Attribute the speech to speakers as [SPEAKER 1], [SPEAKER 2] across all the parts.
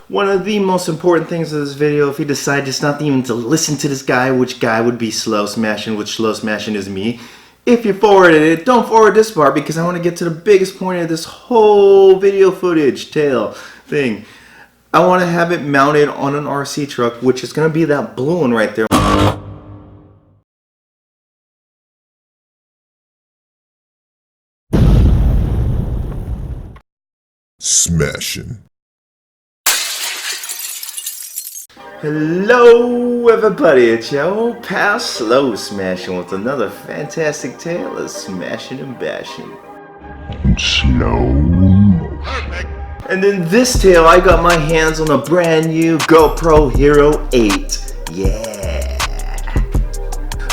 [SPEAKER 1] One of the most important things of this video, if you decide just not even to listen to this guy, which guy would be SLOSMASHN, which SLOSMASHN is me. If you forwarded it, don't forward this part because I want to get to the biggest point of this whole video footage tale thing. I want to have it mounted on an RC truck, which is going to be that blue one right there.
[SPEAKER 2] Smashing.
[SPEAKER 1] Hello everybody, it's your old pal SLOSMASHN with another fantastic tale of smashing and bashing.
[SPEAKER 2] Slow motion.
[SPEAKER 1] And in this tale, I got my hands on a brand new Gopro Hero 8. Yeah.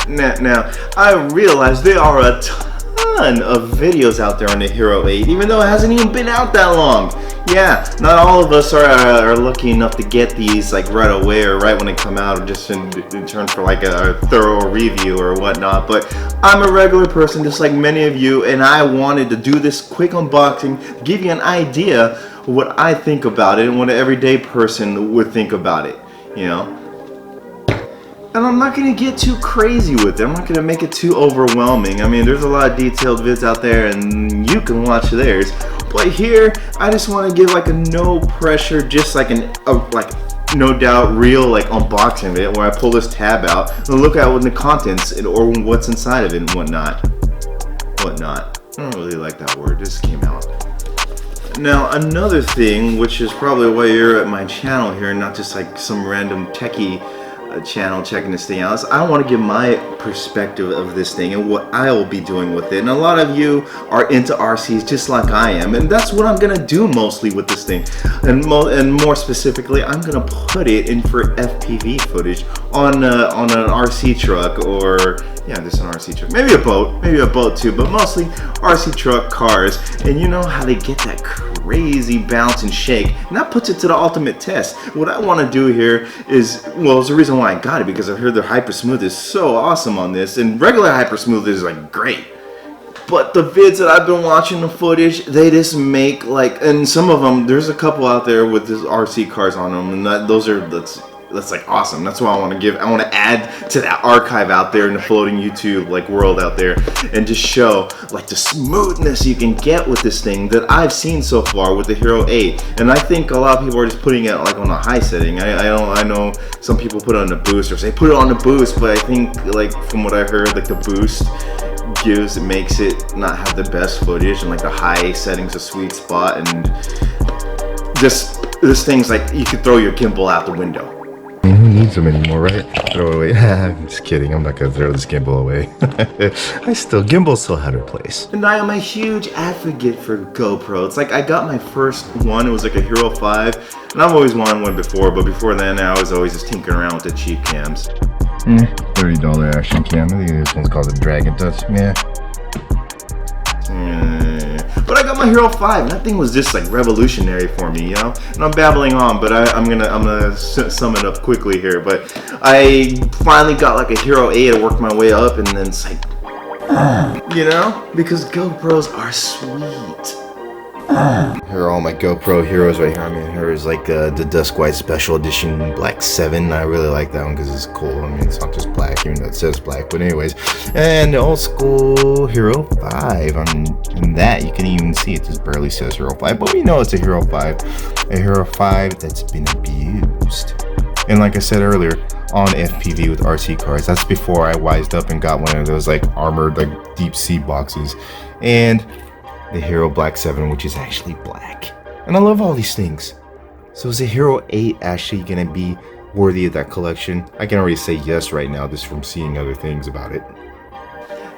[SPEAKER 1] Now, I realize there are a ton of videos out there on the Hero 8, even though it hasn't even been out that long. Yeah, not all of us are lucky enough to get these like right away or right when they come out, or just in turn for like a thorough review or whatnot. But I'm a regular person just like many of you, and I wanted to do this quick unboxing to give you an idea of what I think about it and what an everyday person would think about it, you know. And I'm not going to get too crazy with it. I'm not going to make it too overwhelming. I mean, there's a lot of detailed vids out there and you can watch theirs. But here, I just want to give like a no pressure, just like no doubt real like unboxing of it, where I pull this tab out and look at what the contents or what's inside of it and whatnot. I don't really like that word. This came out. Now, another thing, which is probably why you're at my channel here and not just like some random techie channel checking this thing out, is I want to give my perspective of this thing and what I will be doing with it. And a lot of you are into RCs just like I am, and that's what I'm gonna do mostly with this thing. And more specifically, I'm gonna put it in for FPV footage on an RC truck, or yeah, just an RC truck, maybe a boat too, but mostly RC truck cars. And you know how they get that crazy bounce and shake, and that puts it to the ultimate test. What I want to do here is, well, it's the reason why I got it, because I heard the hyper smooth is so awesome on this, and regular hyper smooth is like great. But the vids that I've been watching, the footage, they just make like, and some of them, there's a couple out there with this RC cars on them, and that's like awesome. That's what I want to add to that archive out there in the floating YouTube like world out there, and just show like the smoothness you can get with this thing that I've seen so far with the Hero 8. And I think a lot of people are just putting it like on a high setting. I know some people put it on the boost, or say put it on the boost, but I think like from what I heard, like the boost makes it not have the best footage, and like the high setting's a sweet spot. And this thing's like you could throw your gimbal out the window.
[SPEAKER 2] Who needs them anymore, right? Throw it away. I'm just kidding. I'm not gonna throw this gimbal away. Gimbal still had her place.
[SPEAKER 1] And I am a huge advocate for GoPro. It's like I got my first one. It was like a Hero 5, and I've always wanted one before. But before then, I was always just tinkering around with the cheap cams.
[SPEAKER 2] $30 action cam. I think this one's called the Dragon Touch. Yeah.
[SPEAKER 1] But I got my Hero 5, and that thing was just like revolutionary for me, you know. And I'm babbling on, but I'm gonna sum it up quickly here. But I finally got like a Hero 8. I worked my way up, and then it's like, you know, because GoPros are sweet. Here are all my GoPro Heroes right here. I mean, here is like the Dusk White Special Edition Black 7. I really like that one because it's cool. I mean, it's not just black, even though it says black. But anyways, and the old school Hero 5. In that, you can even see it just barely says Hero 5. But we know it's a Hero 5. A Hero 5 that's been abused. And like I said earlier, on FPV with RC cars. That's before I wised up and got one of those like armored like deep sea boxes. And the Hero Black 7, which is actually black. And I love all these things. So is the Hero 8 actually gonna be worthy of that collection? I can already say yes right now, just from seeing other things about it.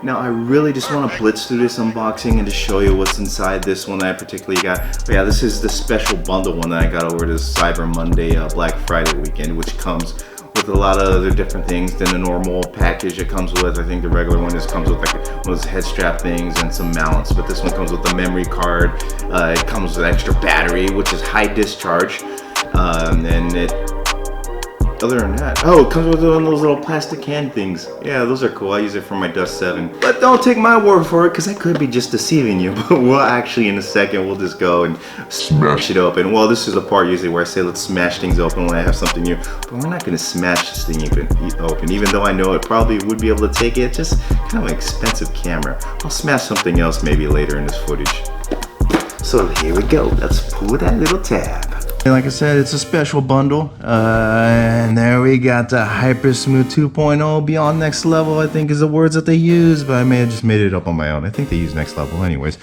[SPEAKER 1] Now I really just want to blitz through this unboxing and to show you what's inside this one that I particularly got. But yeah, this is the special bundle one that I got over this Cyber Monday, Black Friday weekend, which comes with a lot of other different things than the normal package it comes with. I think the regular one just comes with like one of those head strap things and some mounts, but this one comes with a memory card. It comes with extra battery, which is high discharge, and it other than that, oh, it comes with one of those little plastic can things. Yeah, those are cool. I use it for my Dust 7. But don't take my word for it, because I could be just deceiving you. But we'll actually, in a second, we'll just go and smash it open. Well, this is the part usually where I say let's smash things open when I have something new. But we're not going to smash this thing open, even though I know it probably would be able to take it. It's just kind of an expensive camera. I'll smash something else maybe later in this footage. So here we go. Let's pull that little tab. Like I said, it's a special bundle, and there we got the Hyper Smooth 2.0 Beyond Next Level, I think is the words that they use, but I may have just made it up on my own. I think they use Next Level anyways.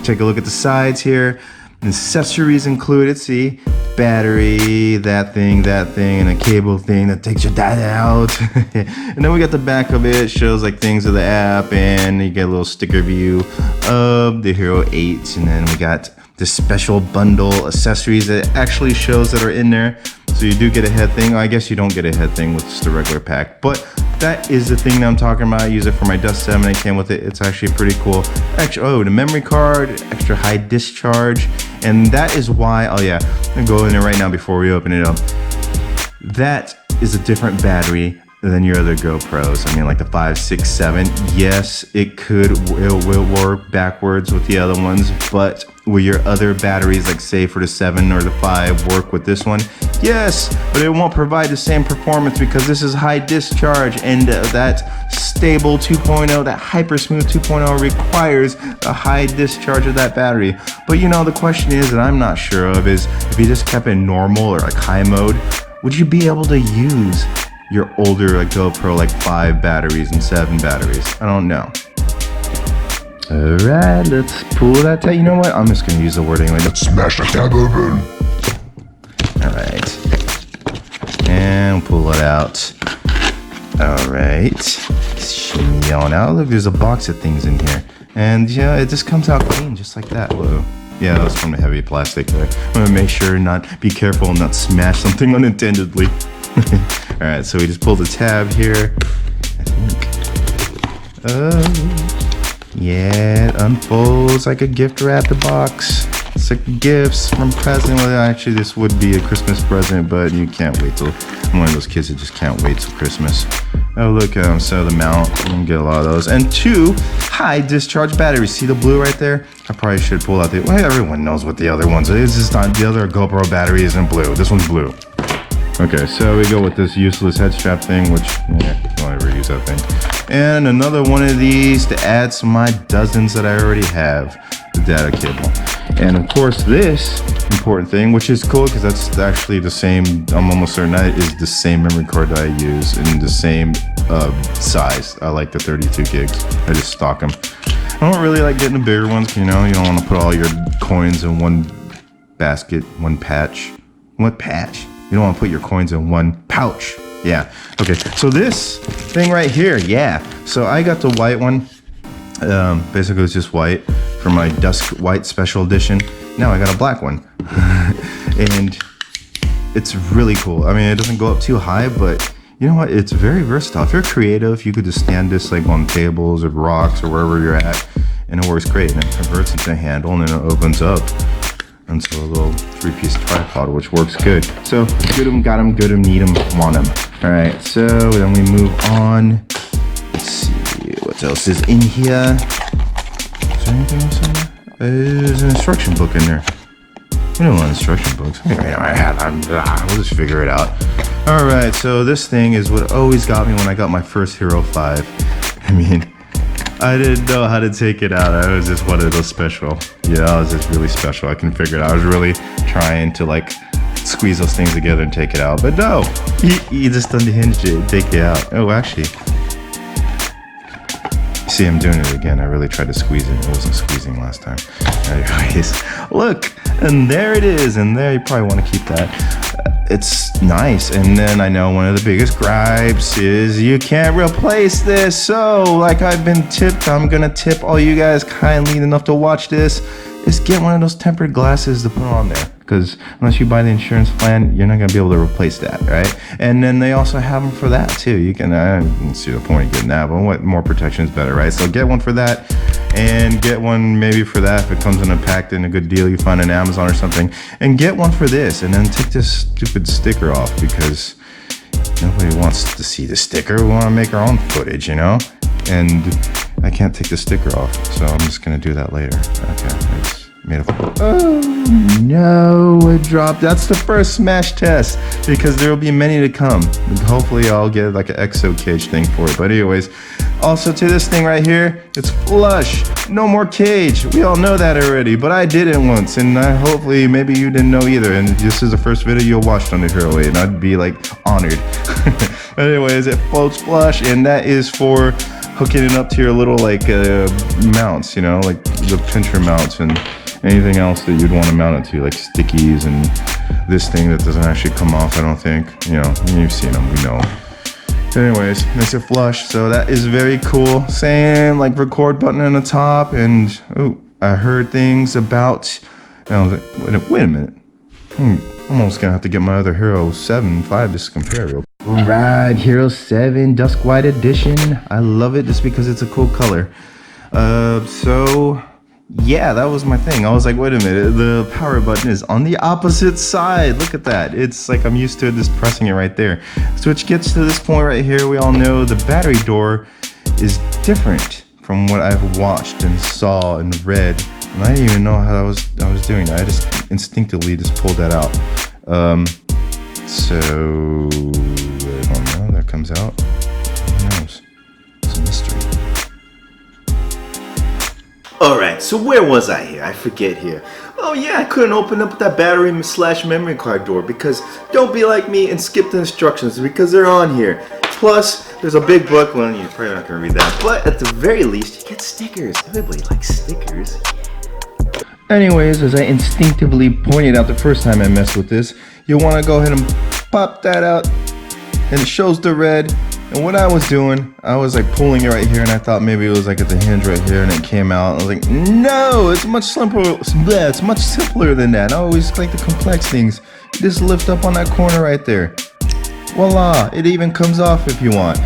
[SPEAKER 1] Take a look at the sides here. Accessories included, see, battery, that thing, and a cable thing that takes your data out. And then we got the back of it, shows like things of the app, and you get a little sticker view of the Hero 8, and then we got the special bundle accessories that actually shows that are in there. So you do get a head thing. I guess you don't get a head thing with just a regular pack, but that is the thing that I'm talking about. I use it for my Dust 7. It came with it. It's actually pretty cool. Actually, oh, the memory card, extra high discharge, and that is why. Oh yeah, I'm gonna go in there right now before we open it up. That is a different battery than your other GoPros. I mean, like the 5, 6, 7. Yes, it will work backwards with the other ones, but will your other batteries, like say for the 7 or the 5, work with this one? Yes, but it won't provide the same performance because this is high discharge, and that stable 2.0, that Hyper Smooth 2.0 requires a high discharge of that battery. But you know, the question is that I'm not sure of is if you just kept it normal or like high mode, would you be able to use your older like GoPro like 5 batteries and 7 batteries? I don't know. Alright, let's pull that tab. You know what? I'm just gonna use the wording like let's smash the tab open. Alright. And pull it out. Alright. Shimmy on out. Look, there's a box of things in here. And yeah, it just comes out clean just like that. Whoa. Yeah, that was from the heavy plastic there. I'm gonna make sure be careful and not smash something unattendedly. Alright, so we just pull the tab here, I think. Yeah, it unfolds like a gift wrap the box. It's like gifts from present. Well, actually, this would be a Christmas present, but you can't wait till. I'm one of those kids that just can't wait till Christmas. Oh, look, so the mount, you can get a lot of those. And 2 high discharge batteries. See the blue right there? I probably should pull out well, everyone knows what the other ones are. It's just not, the other GoPro battery isn't blue. This one's blue. Okay, so we go with this useless head strap thing, which, yeah, don't ever use that thing. And another one of these to add to my dozens that I already have, the data cable. And of course this important thing, which is cool because that's actually the same, I'm almost certain that is the same memory card that I use in the same size. I like the 32 gigs. I just stock them. I don't really like getting the bigger ones, you know, you don't want to put all your coins in one basket, one patch. What patch? You don't want to put your coins in one pouch. Yeah. Okay. So this thing right here. Yeah. So I got the white one. Basically, it's just white for my dusk white special edition. Now I got a black one, and it's really cool. I mean, it doesn't go up too high, but you know what? It's very versatile. If you're creative, you could just stand this like on tables or rocks or wherever you're at, and it works great. And it converts into a handle, and then it opens up into a little 3-piece tripod, which works good. So good 'em, got 'em, good 'em, need 'em, want 'em. All right, so then we move on. Let's see what else is in here. Is there anything else in there? There's an instruction book in there. We don't want instruction books. We'll just figure it out. All right, so this thing is what always got me when I got my first Hero 5. I mean, I didn't know how to take it out. I was just one of those special. Yeah, I was just really special. I can figure it out. I was really trying to like squeeze those things together and take it out. But no, you just unhinged it and take it out. Oh, actually. See, I'm doing it again. I really tried to squeeze it. It wasn't squeezing last time. Anyways, look, and there it is. And there, you probably want to keep that. It's nice. And then I know one of the biggest gripes is you can't replace this. So, like I've been tipped, I'm gonna tip all you guys kindly enough to watch this, is get one of those tempered glasses to put on there. Because unless you buy the insurance plan, you're not gonna be able to replace that, right? And then they also have them for that too. You can, I don't see the point of getting that, but what more protection is better, right? So get one for that, and get one maybe for that if it comes in a packed in a good deal you find on Amazon or something, and get one for this, and then take this stupid sticker off, because
[SPEAKER 2] nobody wants to see the sticker. We want to make our own footage, you know? And I can't take the sticker off, so I'm just gonna do that later. Okay, I just made a... Oh no, it dropped. That's the first smash test, because there will be many to come. Hopefully I'll get like an exo cage thing for it. But anyways, also to this thing right here, it's flush. No more cage. We all know that already, but I did it once, and hopefully maybe you didn't know either, and this is the first video you watched on the Hero 8, and I'd be like honored. Anyways, it floats flush, and that is for hooking it up to your little like mounts, you know, like the pincher mounts and anything else that you'd want to mount it to, like stickies and this thing that doesn't actually come off, I don't think. You know, you've seen them, we know. Anyways, makes it flush, so that is very cool. Same like record button on the top, and oh, I heard things about, I was like, wait a minute. I'm almost gonna have to get my other Hero 7 5 just to compare real. Alright, Hero 7 Dusk White Edition. I love it just because it's a cool color. So yeah, that was my thing. I was like, wait a minute, the power button is on the opposite side. Look at that. It's like I'm used to just pressing it right there. So which gets to this point right here. We all know the battery door is different from what I've watched and saw and read. And I didn't even know how I was doing that. I just instinctively just pulled that out. So I don't know, that comes out. Who knows? It's a mystery.
[SPEAKER 1] Alright, so where was I here? I forget here. Oh yeah, I couldn't open up that battery / memory card door because don't be like me and skip the instructions because they're on here. Plus, there's a big book. Well, you're probably not going to read that. But at the very least, you get stickers. Everybody likes stickers.
[SPEAKER 2] Anyways, as I instinctively pointed out the first time I messed with this, you'll want to go ahead and pop that out, and it shows the red. And what I was doing, I was like pulling it right here, and I thought maybe it was like at the hinge right here, and it came out. I was like, no, it's much simpler. It's much simpler than that. I always like the complex things. You just lift up on that corner right there. Voila! It even comes off if you want,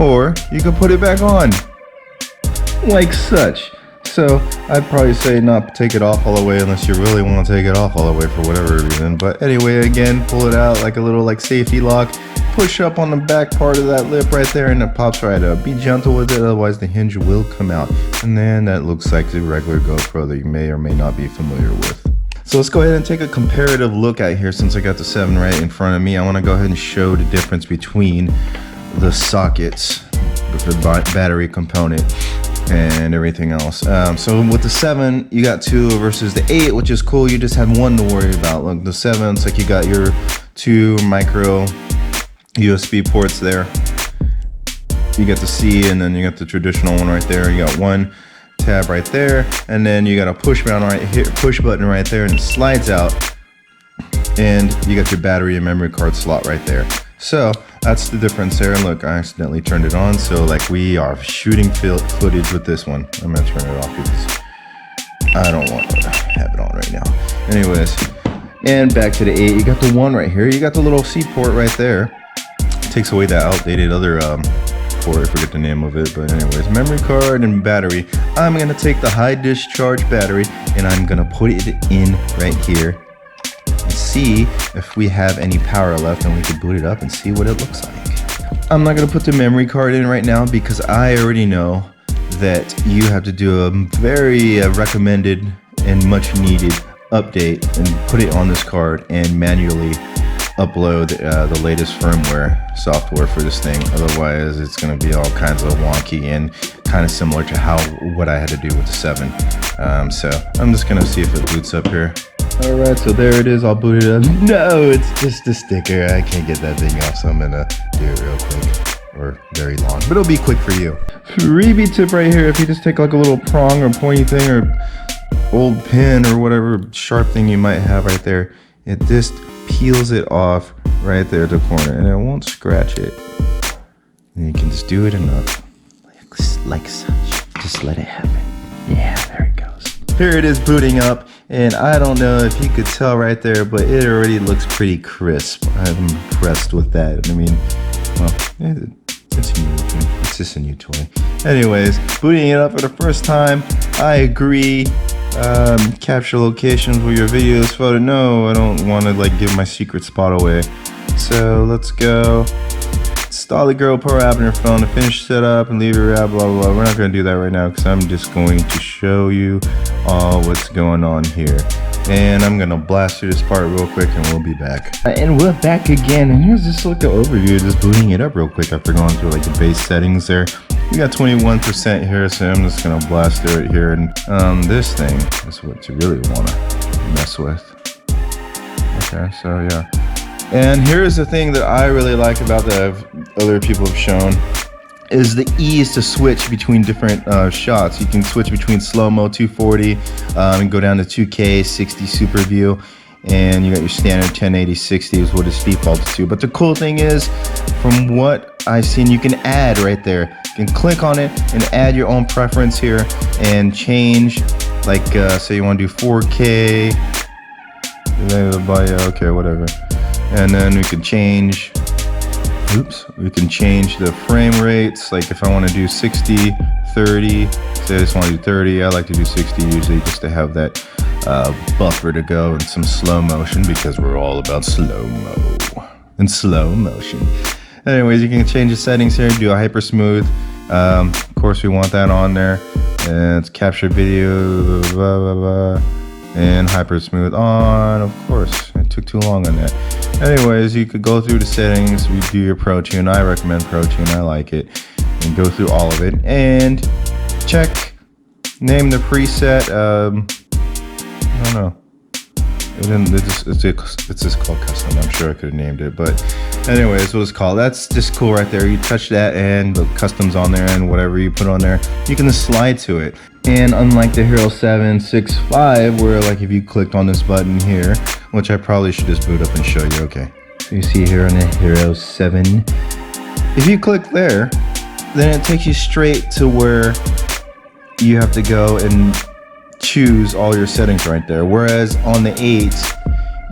[SPEAKER 2] or you can put it back on, like such. So I'd probably say not take it off all the way unless you really want to take it off all the way for whatever reason. But anyway, again, pull it out like a little like safety lock. Push up on the back part of that lip right there and it pops right up. Be gentle with it, otherwise the hinge will come out. And then that looks like the regular GoPro that you may or may not be familiar with. So let's go ahead and take a comparative look at here since I got the 7 right in front of me. I want to go ahead and show the difference between the sockets, the battery component, and everything else. So with the 7, you got 2 versus the 8, which is cool. You just have 1 to worry about. Look, the 7, it's like you got your 2 micro USB ports there. You got the C, and then you got the traditional one right there. You got 1 tab right there, and then you got a push button right there, and it slides out, and you got your battery and memory card slot right there. So that's the difference there. And look, I accidentally turned it on, so like we are shooting footage with this one. I'm gonna turn it off because I don't want to have it on right now. Anyways, and back to the 8, you got the 1 right here. You got the little C port right there. Takes away that outdated other port, I forget the name of it, but anyways, memory card and battery. I'm gonna take the high discharge battery and I'm gonna put it in right here and see if we have any power left, and we can boot it up and see what it looks like. I'm not gonna put the memory card in right now because I already know that you have to do a very recommended and much needed update and put it on this card and manually upload the latest firmware software for this thing. Otherwise it's going to be all kinds of wonky and kind of similar to what I had to do with the 7. So I'm just going to see if it boots up here. Alright, so there it is. I'll boot it up. No, it's just a sticker. I can't get that thing off, so I'm going to do it real quick. Or very long, but it'll be quick for you. Freebie tip right here. If you just take like a little prong or pointy thing or old pin or whatever sharp thing you might have right there, it just peels it off right there at the corner, and it won't scratch it. And you can just do it enough, like such. Just let it happen. Yeah, there it goes. Here it is booting up, and I don't know if you could tell right there, but it already looks pretty crisp. I'm impressed with that. I mean, well, it's a new thing. It's just a new toy. Anyways, booting it up for the first time, I agree. Capture locations with your videos photo. No, I don't want to like give my secret spot away. So let's go. Install the GoPro app on your phone to finish setup and leave your app, blah, blah, blah. We're not going to do that right now because I'm just going to show you all what's going on here. And I'm going to blast through this part real quick and we'll be back. And we're back again. And here's just like the overview, just booting it up real quick after going through like the base settings there. We got 21% here, so I'm just going to blast through it here. And this thing is what you really want to mess with. Okay, so yeah. And here's the thing that I really like about that other people have shown is the ease to switch between different shots. You can switch between slow-mo 240 and go down to 2K 60 super view, and you got your standard 1080 60 is what it's defaulted to. But the cool thing is, from what I've seen, you can add right there. You can click on it and add your own preference here and change, like say you want to do 4K, okay, whatever. And then we can change, we can change the frame rates. Like if I want to do 60, 30, say I just want to do 30, I like to do 60 usually just to have that buffer to go and some slow motion because we're all about slow-mo and slow motion. Anyways, you can change the settings here, do a hyper smooth. Of course, we want that on there. And it's capture video, blah, blah, blah. And hyper smooth on, of course. It took too long on that. Anyways, you could go through the settings, we do your Pro Tune. I recommend Pro Tune, I like it. And go through all of it and check, name the preset. I don't know. It's just called custom. I'm sure I could have named it, but anyways, what it's called. That's just cool right there. You touch that and the customs on there and whatever you put on there, you can just slide to it. And unlike the Hero 7 6.5, where like if you clicked on this button here, which I probably should just boot up and show you. Okay, so you see here on the Hero 7, if you click there, then it takes you straight to where you have to go and choose all your settings right there. Whereas on the 8,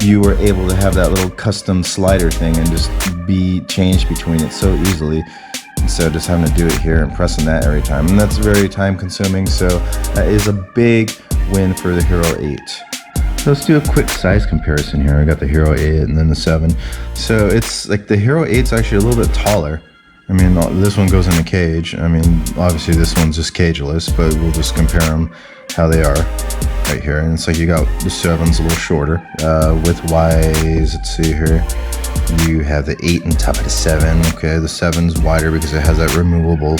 [SPEAKER 2] you were able to have that little custom slider thing and just be changed between it so easily. So just having to do it here and pressing that every time, and that's very time consuming, so that is a big win for the Hero 8. So let's do a quick size comparison here. I got the Hero 8 and then the 7. So it's like the Hero 8's actually a little bit taller. I mean, this one goes in a cage. I mean, obviously this one's just cageless, but we'll just compare them how they are right here. And it's like you got the 7's a little shorter. Width-wise, let's see here. You have the 8 on top of the 7. Okay, the 7's wider because it has that removable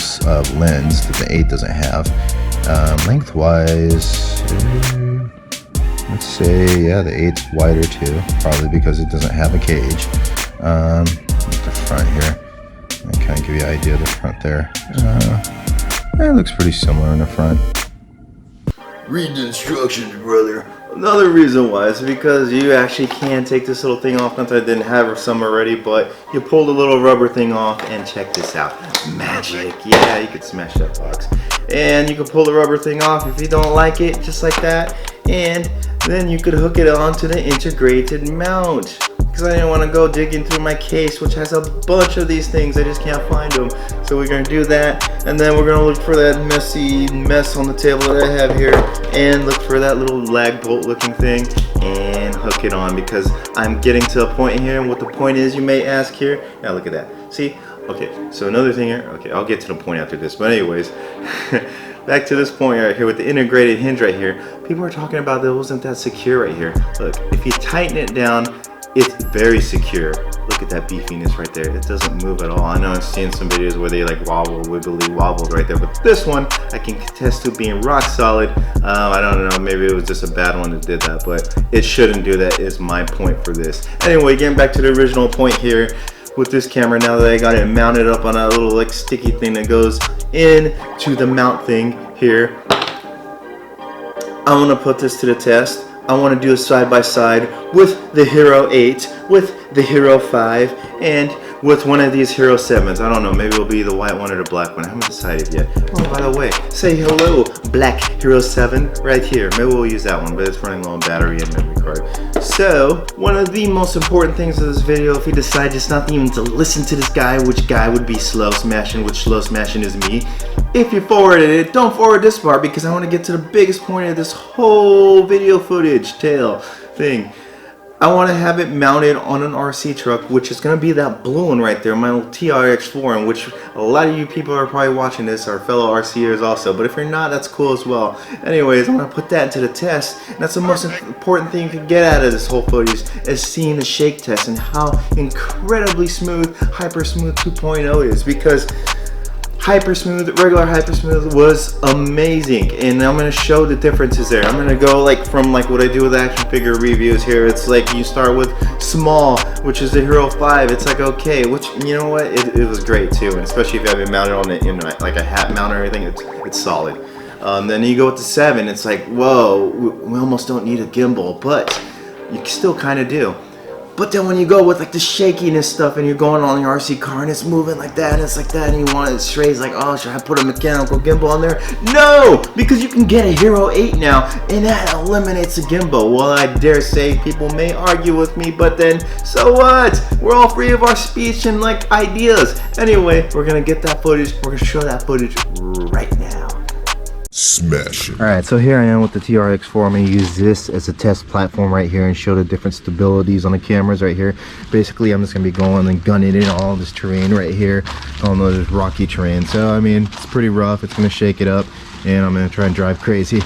[SPEAKER 2] lens that the 8 doesn't have. Lengthwise, let's say, yeah, the 8's wider too, probably because it doesn't have a cage. The front here, I kind of give you an idea of the front there. It looks pretty similar in the front.
[SPEAKER 1] Read the instructions, brother. Another reason why is because you actually can take this little thing off. Not that I didn't have some already, but you pull the little rubber thing off and check this out. Magic. Yeah, you could smash that box. And you can pull the rubber thing off if you don't like it, just like that. And then you could hook it onto the integrated mount. Because I didn't want to go digging through my case, which has a bunch of these things. I just can't find them. So we're going to do that. And then we're going to look for that messy mess on the table that I have here. And look for that little lag bolt looking thing. And hook it on. Because I'm getting to a point here. And what the point is, you may ask here. Now look at that. See? Okay. So another thing here. Okay. I'll get to the point after this. But anyways. Back to this point right here with the integrated hinge right here. People are talking about that it wasn't that secure right here. Look. If you tighten it down, it's very secure. Look at that beefiness right there. It doesn't move at all. I know I've seen some videos where they like wobble, wibbly wobbled right there, but this one I can contest to being rock solid. I don't know, maybe it was just a bad one that did that, but it shouldn't do that is my point for this. Anyway, getting back to the original point here with this camera, now that I got it mounted up on a little like sticky thing that goes into the mount thing here, I'm gonna put this to the test. I want to do a side-by-side with the Hero 8, with the Hero 5, and with one of these Hero 7s. I don't know, maybe it'll be the white one or the black one. I haven't decided yet. Oh, by the way, say hello, Black Hero 7, right here. Maybe we'll use that one, but it's running low on battery and memory card. So, one of the most important things of this video, if you decide just not even to listen to this guy, which guy would be SLOSMASHN, which SLOSMASHN is me. If you forwarded it, don't forward this part because I want to get to the biggest point of this whole video footage tail thing. I want to have it mounted on an RC truck, which is going to be that blue one right there, my little TRX4, in which a lot of you people are probably watching this are fellow RCers also, but if you're not, that's cool as well. Anyways, I'm going to put that into the test, and that's the most important thing you can get out of this whole footage, is seeing the shake test and how incredibly smooth Hyper Smooth 2.0 is, because Hyper Smooth, regular Hyper Smooth was amazing, and I'm gonna show the differences there. I'm gonna go like from like what I do with action figure reviews here. It's like you start with small, which is the Hero 5. It's like okay, which you know what, it was great too, and especially if you have it mounted on it in like a hat mount or anything, it's solid. Then you go with the 7. It's like whoa, we almost don't need a gimbal, but you still kind of do. But then when you go with like the shakiness stuff and you're going on your RC car and it's moving like that and it's like that and you want it straight, it's like, oh, should I put a mechanical gimbal on there? No! Because you can get a Hero 8 now and that eliminates the gimbal. Well, I dare say people may argue with me, but then so what? We're all free of our speech and like ideas. Anyway, we're gonna get that footage. We're gonna show that footage right now.
[SPEAKER 2] Smash it. Alright, so here I am with the TRX4. I'm going to use this as a test platform right here and show the different stabilities on the cameras right here. Basically, I'm just going to be going and gunning in all this terrain right here. All this rocky terrain. So, I mean, it's pretty rough. It's going to shake it up. And I'm going to try and drive crazy.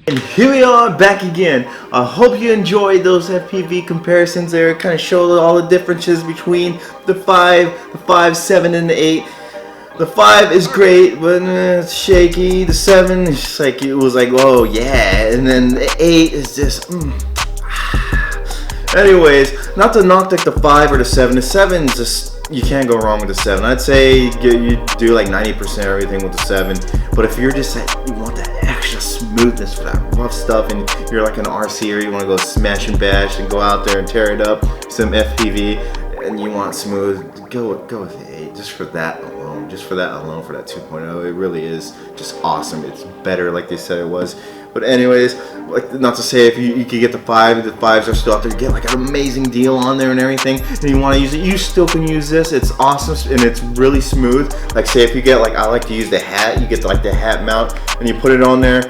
[SPEAKER 1] And here we are back again. I hope you enjoyed those FPV comparisons there. It kind of showed all the differences between the 5, 7, and the 8. The 5 is great, but it's shaky. The 7 is just like, it was like, oh yeah. And then the 8 is just, Anyways, not to knock like the 5 or the 7. The 7 is just, you can't go wrong with the 7. I'd say you do like 90% everything with the 7. But if you're just like, you want that extra smoothness for that rough stuff, and you're like an RC or you want to go smash and bash and go out there and tear it up, some FPV, and you want smooth, go with the 8 just for that alone. Just for that alone, for that 2.0, it really is just awesome. It's better, like they said it was. But anyways, like not to say if you could get the 5, the 5s are still out there, you get like an amazing deal on there and everything, and you want to use it, you still can use this. It's awesome and it's really smooth. Like say if you get like, I like to use the hat, you get like the hat mount and you put it on there.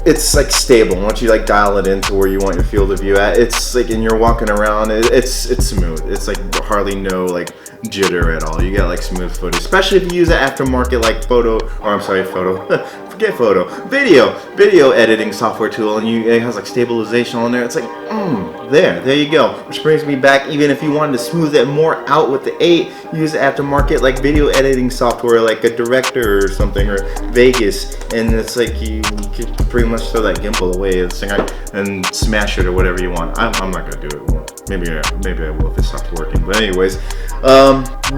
[SPEAKER 1] It's like stable. Once you like dial it into where you want your field of view at, it's like, and you're walking around, it's smooth. It's like hardly no like jitter at all. You get like smooth footage, especially if you use an aftermarket like video editing software tool, and it has like stabilization on there. It's like there you go. Which brings me back, even if you wanted to smooth it more out with the 8, use aftermarket like video editing software like a Director or something, or Vegas, and it's like you could pretty much throw that gimbal away and smash it or whatever you want. I'm not gonna do it. Maybe I will if it stops working. But anyways,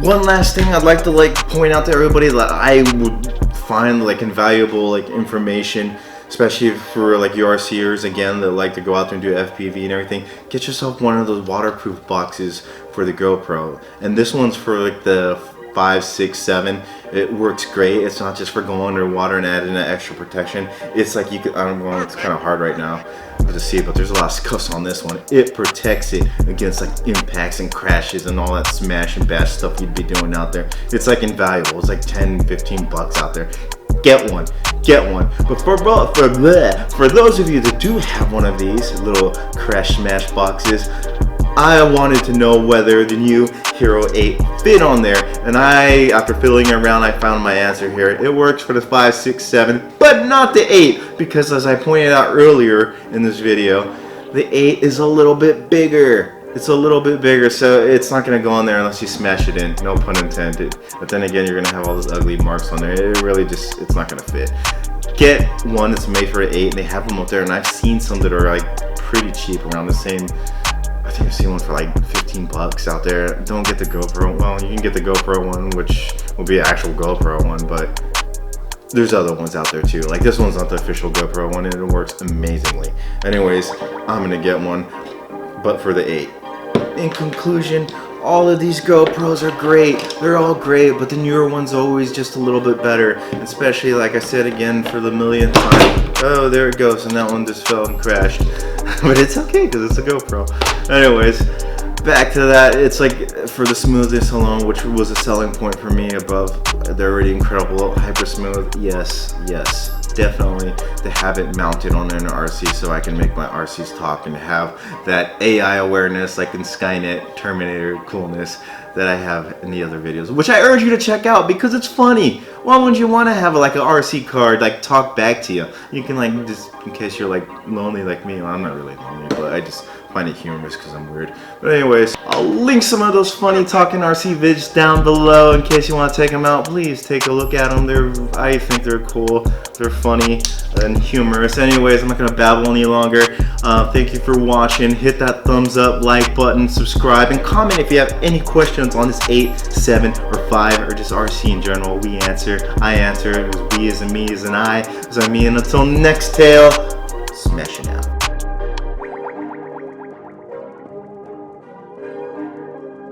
[SPEAKER 1] one last thing I'd like to like point out to everybody that I would find like invaluable like information, especially for like your RCers again that like to go out there and do FPV and everything. Get yourself one of those waterproof boxes for the GoPro, and this one's for like the 5, 6, 7. It works great. It's not just for going underwater and adding that extra protection. It's like you could, I don't know, it's kind of hard right now to see, but there's a lot of scuffs on this one. It protects it against like impacts and crashes and all that smash and bash stuff you'd be doing out there. It's like invaluable. It's like 10, 15 bucks out there. Get one. But for those of you that do have one of these little crash smash boxes, I wanted to know whether the new Hero 8 fit on there, and after fiddling around, I found my answer here. It works for the 5, 6, 7, but not the 8, because as I pointed out earlier in this video, the 8 is a little bit bigger. It's a little bit bigger, so it's not going to go on there unless you smash it in, no pun intended. But then again, you're going to have all those ugly marks on there. It really just, it's not going to fit. Get one that's made for an 8, and they have them up there, and I've seen some that are like pretty cheap, around the same. I think I've seen one for like 15 bucks out there. Don't get the GoPro. Well, you can get the GoPro one, which will be an actual GoPro one, but there's other ones out there too. Like this one's not the official GoPro one, and it works amazingly. Anyways, I'm gonna get one, but for the 8. In conclusion, all of these GoPros are great. They're all great, but the newer one's always just a little bit better. Especially, like I said again, for the millionth time. Oh, there it goes, and that one just fell and crashed. But it's okay, because it's a GoPro. Anyways, back to that. It's like, for the smoothness alone, which was a selling point for me above the already incredible hyper smooth. Yes, definitely to have it mounted on an RC so I can make my RCs talk and have that AI awareness like in Skynet, Terminator coolness that I have in the other videos, which I urge you to check out because it's funny. Why wouldn't you want to have like an RC card like talk back to you? You can like, just in case you're like lonely like me. Well, I'm not really lonely, but I just find it humorous because I'm weird. But anyways, I'll link some of those funny talking RC vids down below in case you want to take them out. Please take a look at them. I think they're cool. They're funny and humorous. Anyways, I'm not going to babble any longer. Thank you for watching. Hit that thumbs up, like button, subscribe, and comment if you have any questions on this 8, 7, or 5, or just RC in general. We answer. I answer. It was we as in me as in I as I me. And until next tale, smashing out.